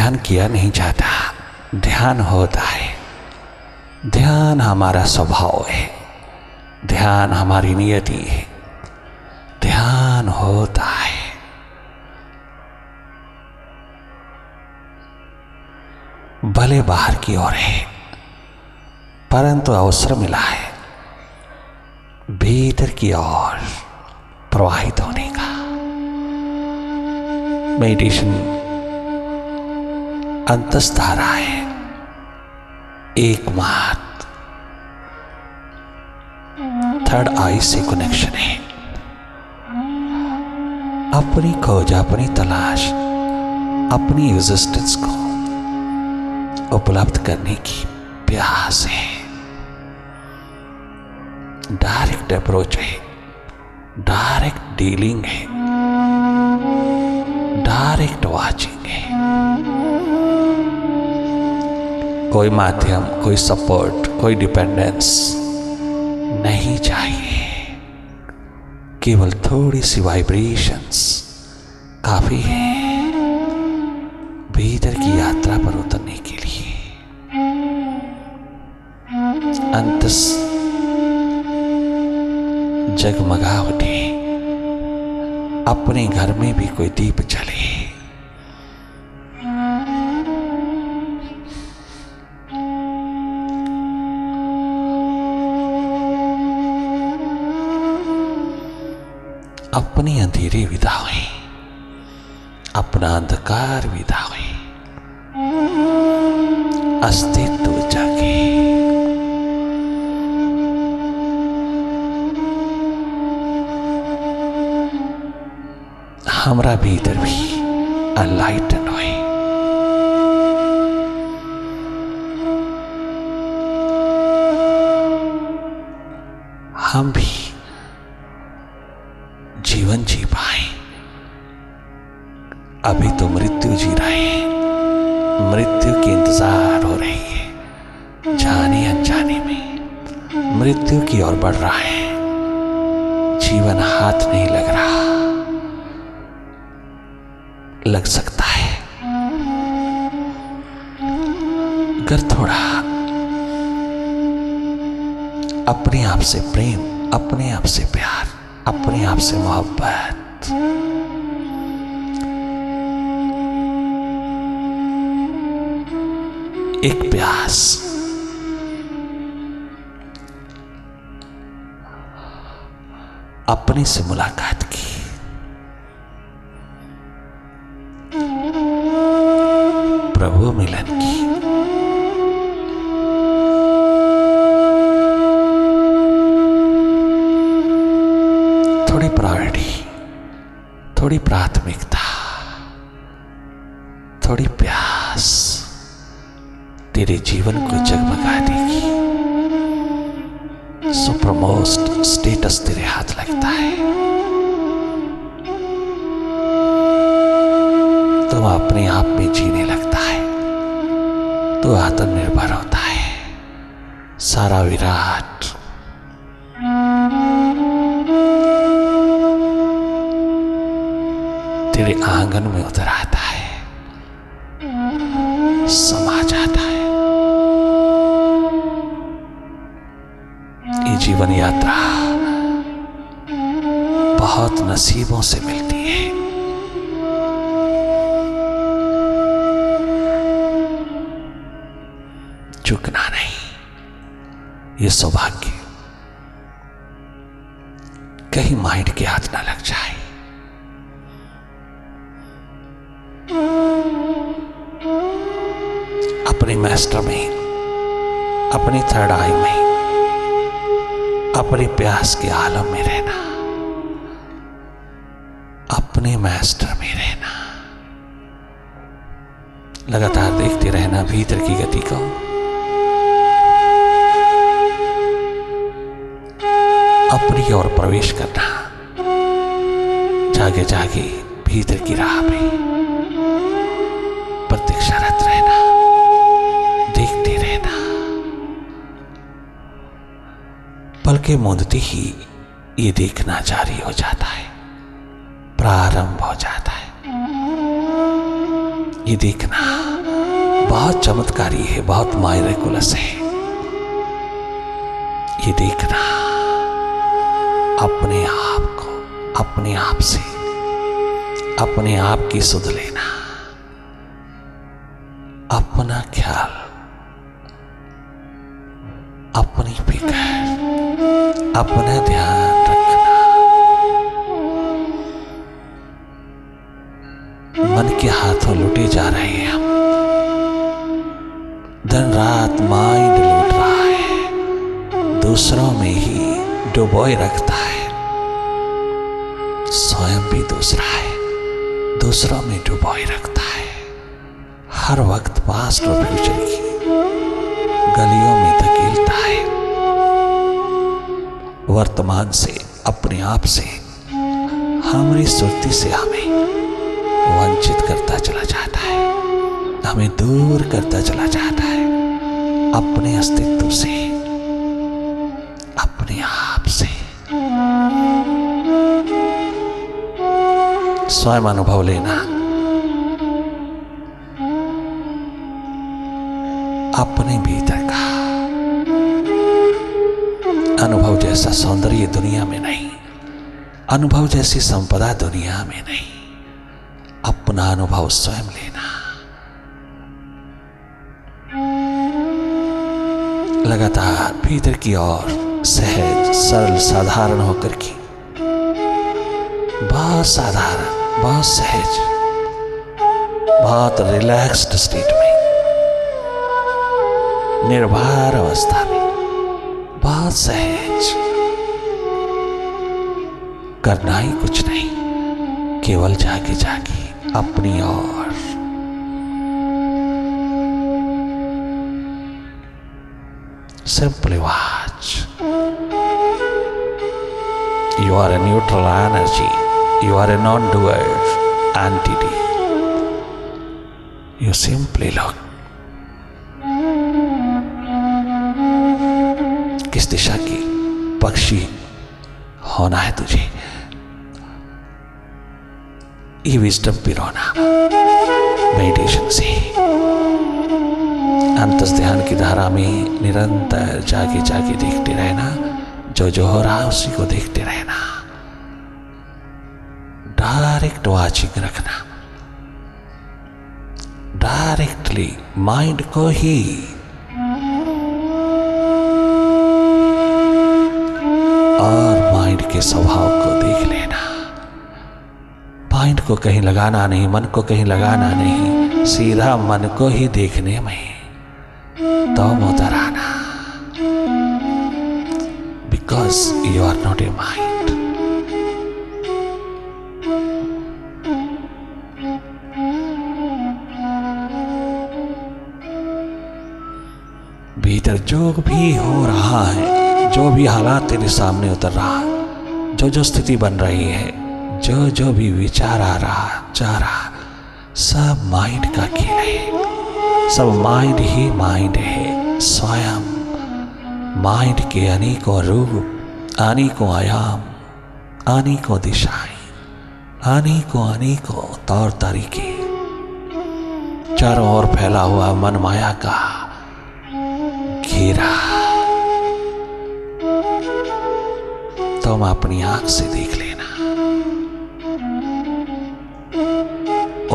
ध्यान किया नहीं जाता, ध्यान होता है। ध्यान हमारा स्वभाव है, ध्यान हमारी नियति है, ध्यान होता है। भले बाहर की ओर है, परंतु अवसर मिला है भीतर की ओर प्रवाहित होने का। मेडिटेशन अंतस्धारा है, एकमात्र थर्ड आई से कनेक्शन है। अपनी खोज, अपनी तलाश, अपनी एग्जिस्टेंस को उपलब्ध करने की प्यास है। डायरेक्ट अप्रोच है, डायरेक्ट डीलिंग है, डायरेक्ट वाचिंग है। कोई माध्यम, कोई सपोर्ट, कोई डिपेंडेंस नहीं चाहिए। केवल थोड़ी सी वाइब्रेशंस काफी है भीतर की यात्रा पर उतरने के लिए। अंतस जगमगा उठे, अपने घर में भी कोई दीप जले। अपनी अंधेरे विदा हुए, अपना अंधकार विदा हुए, अस्तित्व जागे। हमरा भीतर भी अनलाइटन हुए। हम भी जीवन जी पाए। अभी तो मृत्यु जी रहे हैं, मृत्यु की इंतजार हो रही है। जाने अनजाने में मृत्यु की ओर बढ़ रहा है। जीवन हाथ नहीं लग रहा, लग सकता है अगर थोड़ा अपने आप से प्रेम, अपने आप से प्यार, अपने आप से मोहब्बत, एक प्यास, अपने से मुलाकात की। प्रभु मिलन की। थोड़ी प्रायोरिटी, थोड़ी प्राथमिकता, थोड़ी प्यास तेरे जीवन को जगमगा देगी। सुपरमोस्ट स्टेटस तेरे हाथ लगता है। तो अपने आप में जीने लगता है, तो आत्मनिर्भर होता है। सारा विराट तेरे आंगन में उतर आता है, समा जाता है। ये जीवन यात्रा बहुत नसीबों से मिलती है। चूकना नहीं, ये सौभाग्य कहीं माइंड के हाथ ना लग जाए। अपने मास्टर में, अपनी थर्ड आई में, अपने प्यास के आलम में रहना, अपने मास्टर में रहना, लगातार देखते रहना भीतर की गति को। अपनी ओर प्रवेश करना, जागे जागे भीतर की राह में प्रतीक्षारत रहना, देखते रहना। पलके मूंदते ही ये देखना जारी हो जाता है, प्रारंभ हो जाता है। ये देखना बहुत चमत्कारी है, बहुत मायरेकुलस है। ये देखना, अपने आप को अपने आप से, अपने आप की सुध लेना, अपना ख्याल, अपनी फिक्र, अपना ध्यान रखना। मन के हाथों लुटे जा रहे हैं हम। दिन रात माइंड लूट रहा है, दूसरों में ही डुबोए रखता है। स्वयं भी दूसरा है, दूसरों में डुबोए रखता है। हर वक्त पास्ट और फ्यूचर की गलियों में धकेलता है। वर्तमान से, अपने आप से, हमारी सुरती से हमें वंचित करता चला जाता है, हमें दूर करता चला जाता है अपने अस्तित्व से, अपने आप से। स्वयं अनुभव लेना, अपने भीतर का अनुभव जैसा सौंदर्य दुनिया में नहीं, अनुभव जैसी संपदा दुनिया में नहीं। अपना अनुभव स्वयं लेना, लगातार भीतर की ओर सहज, सरल, साधारण होकर की, बहुत साधारण, बहुत सहज, बहुत रिलैक्स्ड स्टेट में, निर्भर अवस्था में, बहुत सहज, करना ही कुछ नहीं, केवल जागे जागे अपनी ओर। Simply watch. You are a neutral energy. You are a non-doer entity. You simply look. किस दिशा की पक्षी होना है तुझे, ये विजडम पिरोना मेडिटेशन से, अंतस ध्यान की धारा में निरंतर जागे जागे देखते रहना। जो जो हो रहा है उसी को देखते रहना, डायरेक्ट वाचिंग रखना, डायरेक्टली माइंड को ही और माइंड के स्वभाव को देख लेना। माइंड को कहीं लगाना नहीं, मन को कहीं लगाना नहीं, सीधा मन को ही देखने में तो उतर आना। Because you are not a mind. भीतर जो भी हो रहा है, जो भी हालात तेरे सामने उतर रहा है, जो जो स्थिति बन रही है, जो जो भी विचार आ रहा जा रहा, सब माइंड का खेल है। सब माइंड ही माइंड है। स्वयं माइंड के अनेकों रूप, अनेकों आयाम, अनेकों दिशाएं, अनेकों तौर तरीके, चारों ओर फैला हुआ मन माया का घेरा तुम अपनी आंख से देख लेना।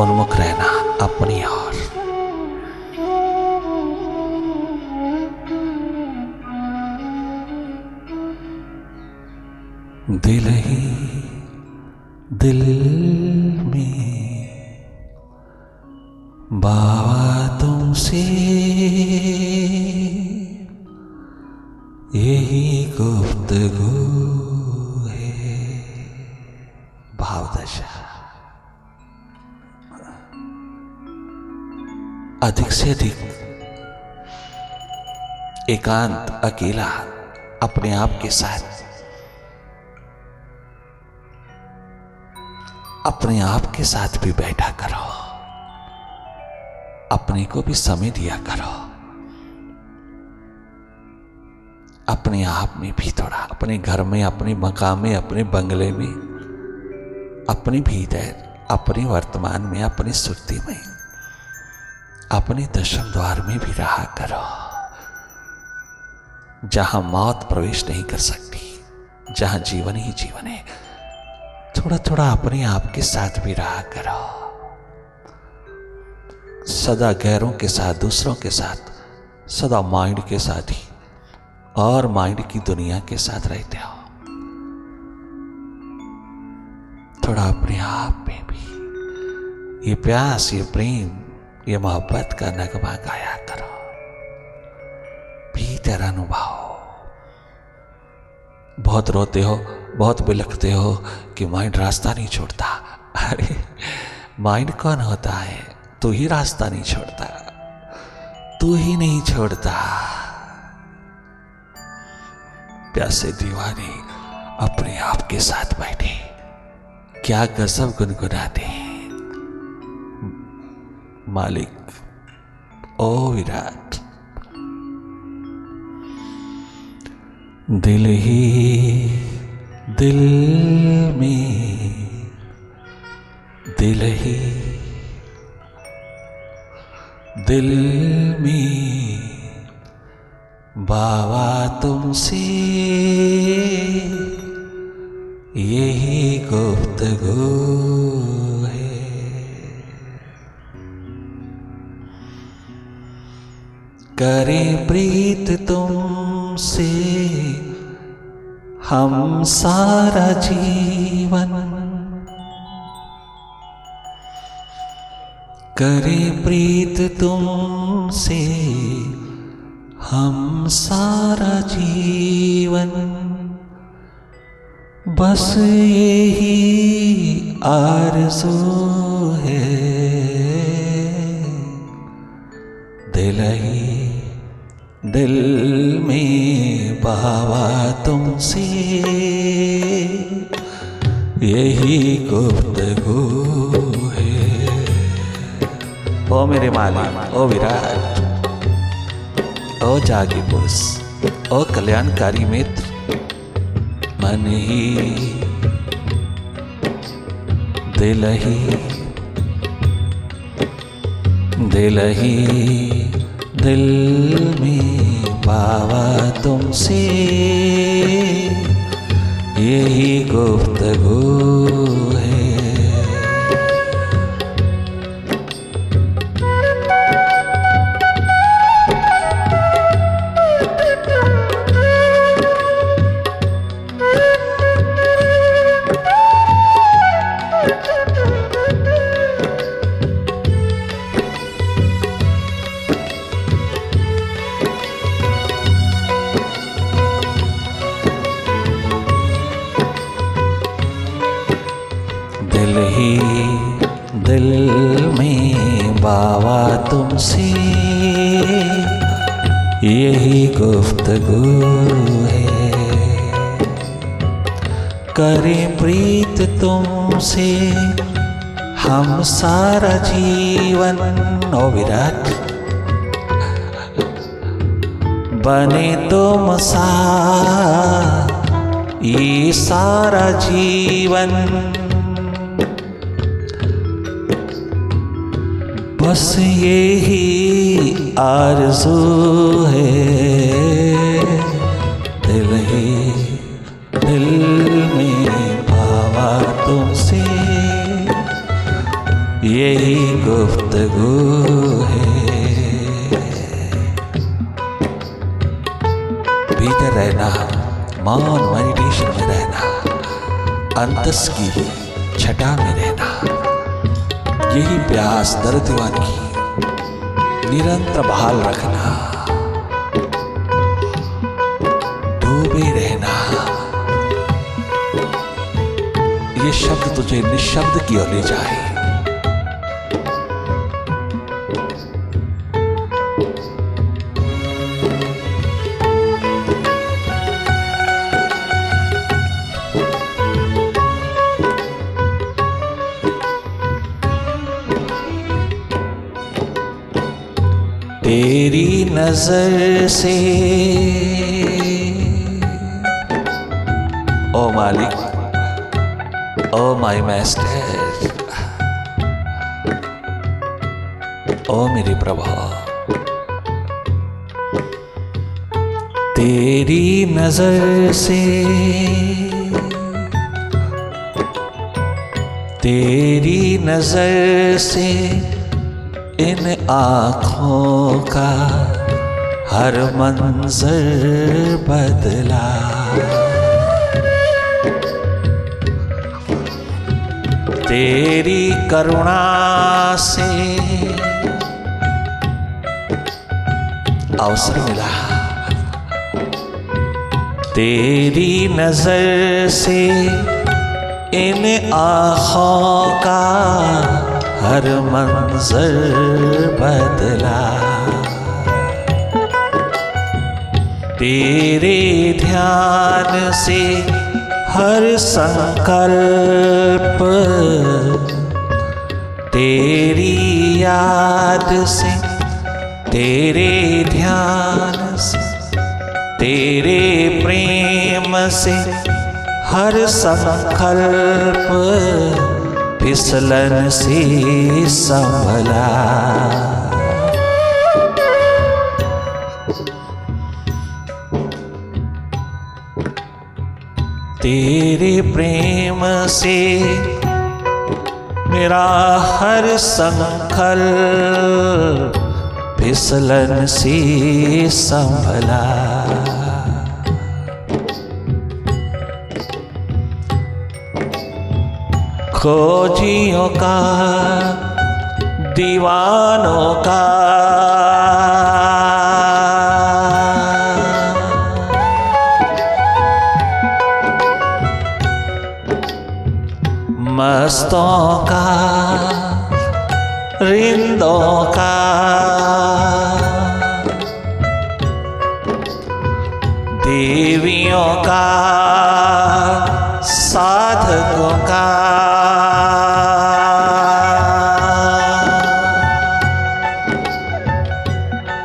उन्मुख रहना अपनी ओर। दिल ही दिल में बाबा तुमसे यही गुफ्तगू है। भावदशा अधिक से अधिक एकांत, अकेला, अपने आप के साथ, अपने आप के साथ भी बैठा करो, अपने को भी समय दिया करो। अपने आप में भी थोड़ा, अपने घर में, अपने मकान में, अपने बंगले में, अपने भीतर, अपने वर्तमान में, अपनी सुरती में अपने दशम द्वार में भी रहा करो, जहां मौत प्रवेश नहीं कर सकती, जहां जीवन ही जीवन है। थोड़ा थोड़ा अपने आप के साथ भी रहा करो। सदा गैरों के साथ, दूसरों के साथ, सदा माइंड के साथ ही और माइंड की दुनिया के साथ रहते हो। थोड़ा अपने आप में भी ये प्यास, ये प्रेम, ये मोहब्बत का नगमा गाया करो, भीतर अनुभव। बहुत रोते हो, बहुत बिलखते हो कि माइंड रास्ता नहीं छोड़ता। अरे माइंड कौन होता है? तू ही रास्ता नहीं छोड़ता, तू ही नहीं छोड़ता। प्यासे दीवाने अपने आप के साथ बैठे, क्या गजब गुनगुनाते हैं। मालिक ओ विराट, दिल ही दिल में, दिल ही दिल में बाबा तुमसे यही गुफ्तगू है। करें प्रीत तुमसे हम सारा जीवन, करें प्रीत तुमसे हम सारा जीवन, बस यही आरज़ू है। दिल ही दिल में बाबा तुमसे यही गुफ्तगू है। ओ मेरे मालिक, ओ विराट, ओ जागे पुरुष, ओ कल्याणकारी मित्र, मन ही दिल ही दिल ही दिल में बाबा तुमसे यही गुफ्तगू है। दिल ही दिल में बाबा तुमसे यही गुफ्तगू है। करें प्रीत तुमसे हम सारा जीवन, ओ विराट, बने तुम सा ये सारा जीवन, बस यही आरज़ू है। दिल ही दिल में बाबा तुमसे यही गुफ्तगू है। भीतर रहना, मौन मेडिटेशन में रहना, अंतस की छटा में रहना, यही प्यास दर्द दीवान की निरंतर बहाल रखना, डूबे रहना। ये शब्द तुझे निशब्द की ओर ले जाए। तेरी नजर से ओ मालिक, ओ माय मास्टर, ओ मेरे प्रभु, तेरी नजर से, तेरी नजर से इन आँखों का हर मंजर बदला। तेरी करुणा से अवसर मिला, तेरी नजर से इन आँखों का हर मंजर बदला। तेरे ध्यान से हर संकल्प, तेरी याद से, तेरे ध्यान से, तेरे प्रेम से हर संकल्प फिसलन से संभला। तेरे प्रेम से मेरा हर संकल्प फिसलन से संभला। खोजियों का, दीवानों का, मस्तों का, रिंदों का, देवियों का, साधकों का,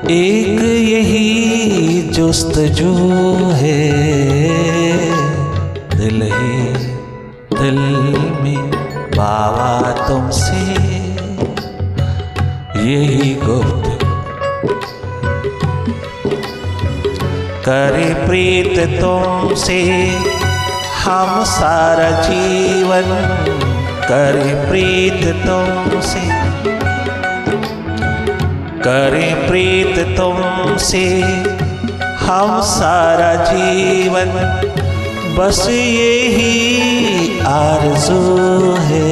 एक यही जुस्तजू है, दिल ही दिल में बाबा तुमसे यही गुफ्त करे प्रीत तुमसे हम सारा जीवन, करे प्रीत तुमसे, करे प्रीत तुमसे हम सारा जीवन, बस यही आरज़ू है,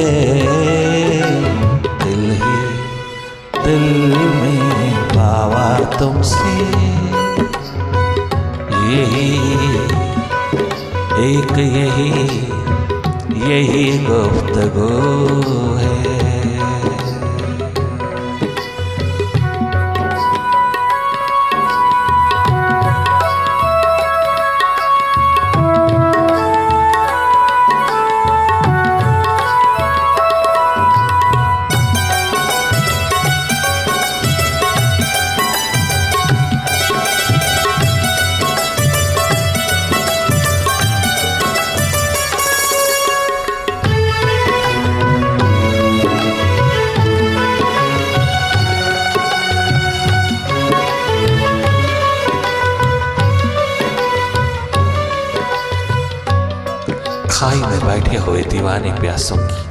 दिल ही दिल में बाबा तुमसे यही एक यही गुफ्तगू है। खाई में बैठे हुए दीवाने प्यासों की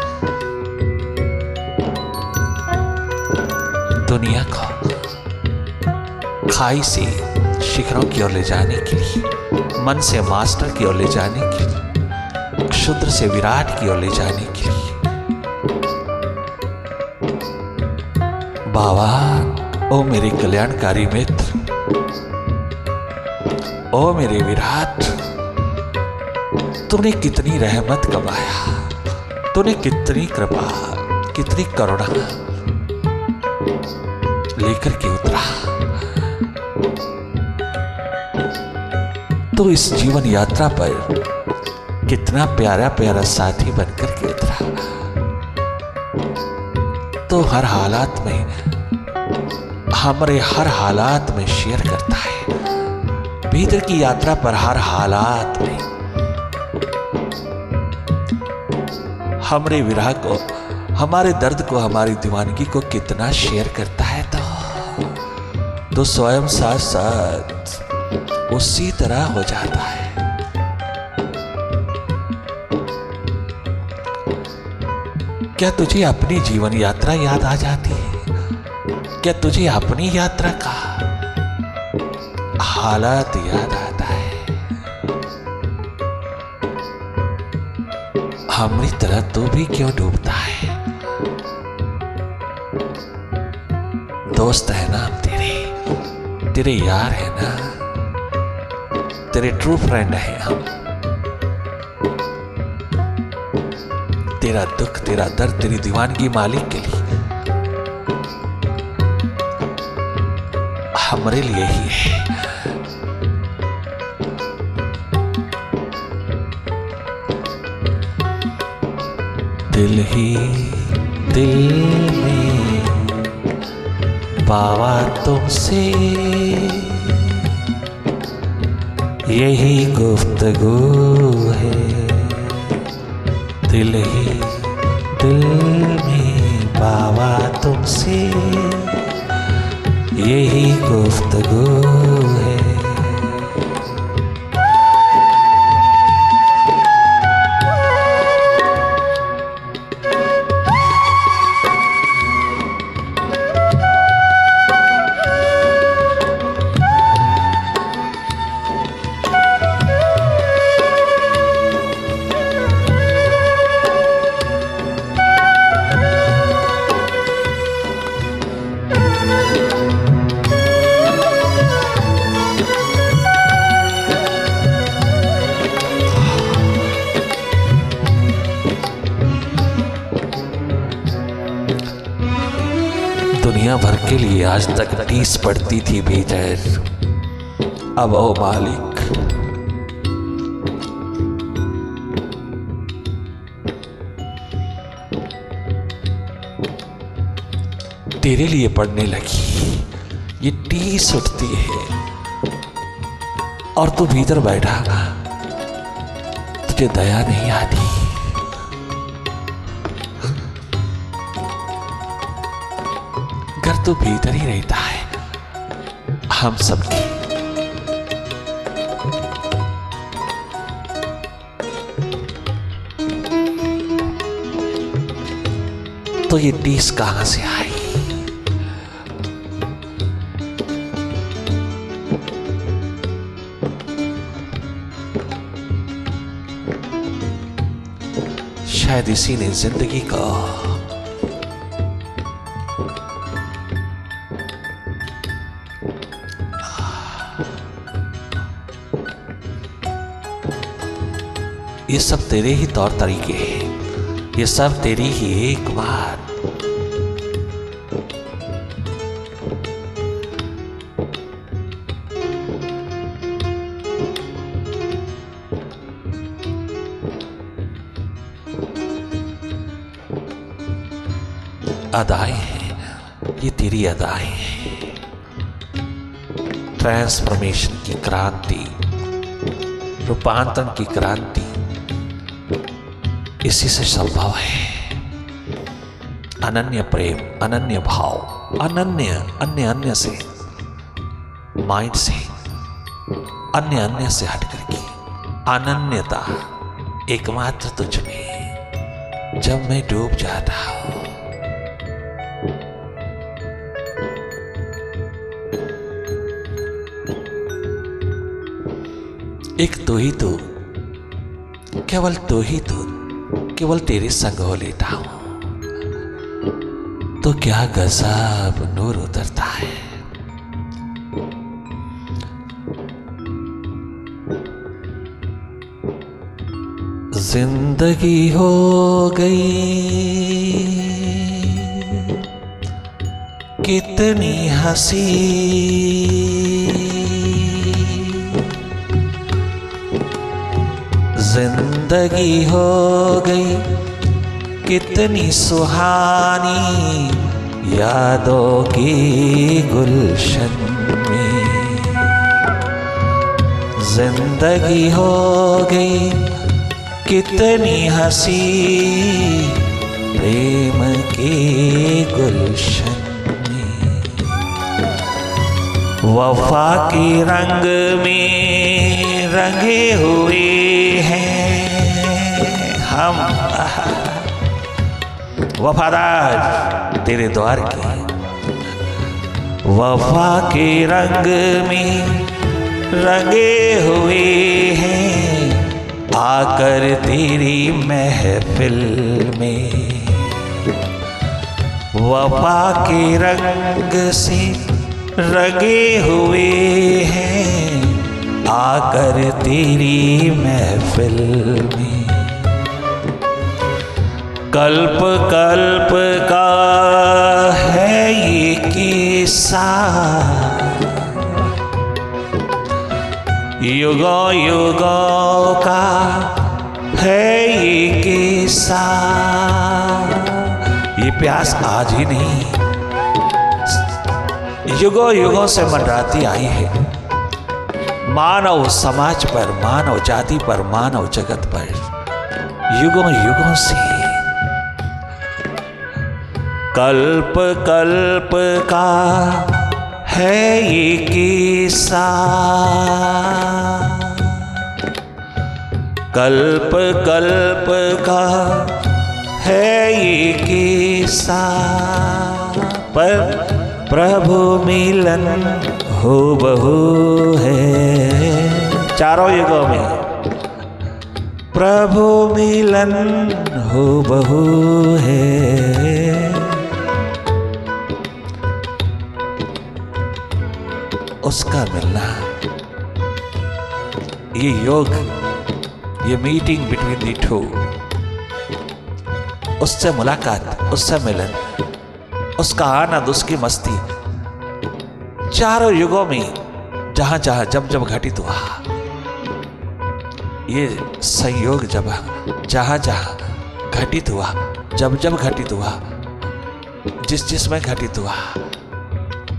दुनिया को खाई से शिखरों की ओर ले जाने के लिए, मन से मास्टर की ओर ले जाने के लिए, क्षुद्र से विराट की ओर ले जाने के लिए, बाबा ओ मेरे कल्याणकारी मित्र, ओ मेरे विराट, तूने कितनी रहमत कमाया, तूने कितनी कृपा, कितनी करुणा लेकर के उतरा। तो इस जीवन यात्रा पर कितना प्यारा प्यारा साथी बनकर के उतरा। तो हर हालात में, हमारे हर हालात में शेयर करता है। भीतर की यात्रा पर हर हालात में हमारे विरह को, हमारे दर्द को, हमारी दीवानगी को कितना शेयर करता है। तो तो स्वयं साथ साथ उसी तरह हो जाता है। क्या तुझे अपनी जीवन यात्रा याद आ जाती है? क्या तुझे अपनी यात्रा का हालात याद आता है? हमारी तरह तू भी क्यों डूबता है? दोस्त है ना हम तेरे यार है ना, तेरे ट्रू फ्रेंड है हम। तेरा दुख, तेरा दर्द, तेरी दीवानगी मालिक के लिए, हमारे लिए ही है। दिल ही दिल में बाबा तुमसे यही गुफ्तगू है। दिल ही दिल में बाबा तुमसे यही गुफ्तगू है। दुनिया भर के लिए आज तक टीस पड़ती थी बेजर। अब ओ मालिक, तेरे लिए पड़ने लगी। ये टीस उठती है और तू भीतर बैठा, तुझे दया नहीं आती। घर तो भीतर ही रहता है हम सबकी। तो ये टीस कहां से आई? शायद इसी ने जिंदगी का ये सब तेरे ही तौर तरीके हैं, ये सब तेरी ही एक बात। अदाएं हैं, ये तेरी अदाएं हैं। ट्रांसफॉर्मेशन की क्रांति, रूपांतरण की क्रांति इसी से संभव है। अनन्य प्रेम, अनन्य भाव, अन्य से, माइंड से, अन्य से हट करके अनन्यता एकमात्र तुझ में। जब मैं डूब जाता हूं, एक तू ही तू, केवल तू ही तू, केवल तेरे संग हो लेता हूं तो क्या गजब नूर उतरता है। जिंदगी हो गई कितनी हंसी, जिंदगी हो गई कितनी सुहानी, यादों की गुलशन में। जिंदगी हो गई कितनी हंसी, प्रेम के गुलशन में। वफा के रंग में रंगे हुए हैं हम, वफादार तेरे द्वार के। वफा के रंग में रंगे हुए हैं, आकर तेरी महफिल में। वफा के रंग से रंगे हुए हैं, आकर तेरी महफिल में। कल्प कल्प का है ये किस्सा, युगों युगों का है ये किस्सा। ये प्यास आज ही नहीं, युगों युगों से मंडराती आई है। मानव समाज पर, मानव जाति पर, मानव जगत पर युगों युगों से। कल्प कल्प का है ये किस्सा, कल्प कल्प का है ये किस्सा। पर प्रभु मिलन हो बहु है, चारों युगों में प्रभु मिलन हो बहु है। उसका मिलना, ये योग, ये मीटिंग बिटवीन दी टू, उससे मुलाकात, उससे मिलन, उसका आनंद, उसकी मस्ती चारों युगों में जहां जहां जब जब घटित हुआ, ये संयोग जब जहां जहां घटित हुआ, जब जब घटित हुआ, जिस जिसमें घटित हुआ,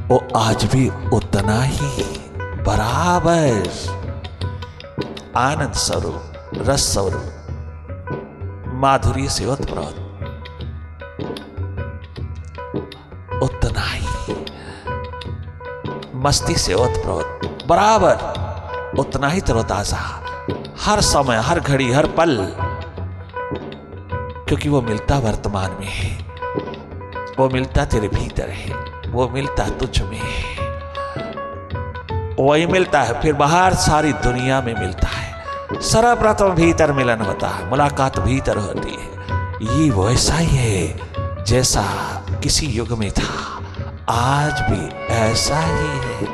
वो आज भी उतना ही बराबर आनंद स्वरूप, रस स्वरूप, माधुर्य से उत्प्रोत, उतना ही मस्ती से ओतप्रोत, बराबर उतना ही तरोताजा, हर समय, हर घड़ी, हर पल, क्योंकि वो मिलता वर्तमान में है, वो मिलता तेरे भीतर है, वो मिलता तुझ में है, वही मिलता है फिर बाहर सारी दुनिया में मिलता है। सर्वप्रथम भीतर मिलन होता है, मुलाकात भीतर होती है। ये वैसा ही है जैसा किसी युग में था, आज भी ऐसा ही है,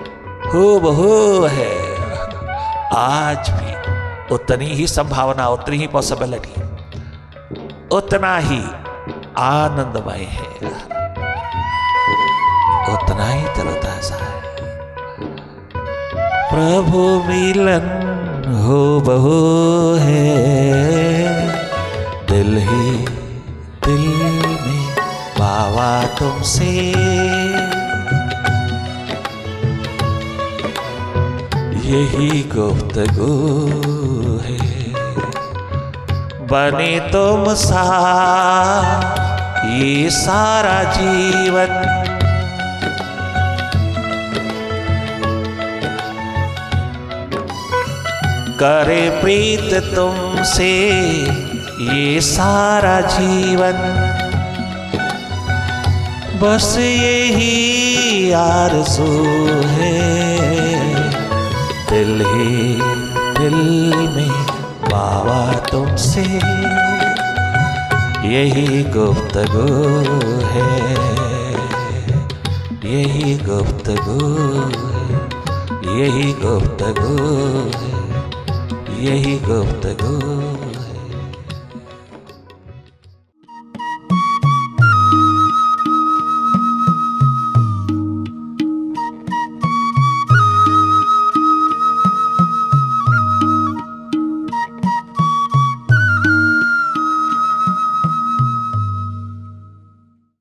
हूबहू है। आज भी उतनी ही संभावना, उतनी ही पॉसिबिलिटी, उतना ही आनंदमय है, उतना ही तरोताजा है। प्रभु मिलन हो बहु है, दिल ही दिल में पावा तुमसे, यही गुफ्तगू है, बने तुम सा ये सारा जीवन, करे प्रीत तुमसे ये सारा जीवन, बस यही आरज़ू है, दिल ही दिल में पावा तुमसे, यही गुफ्तगू है, यही गुफ्तगू है, यही गुफ्तगू है, यही गुफ्तगू।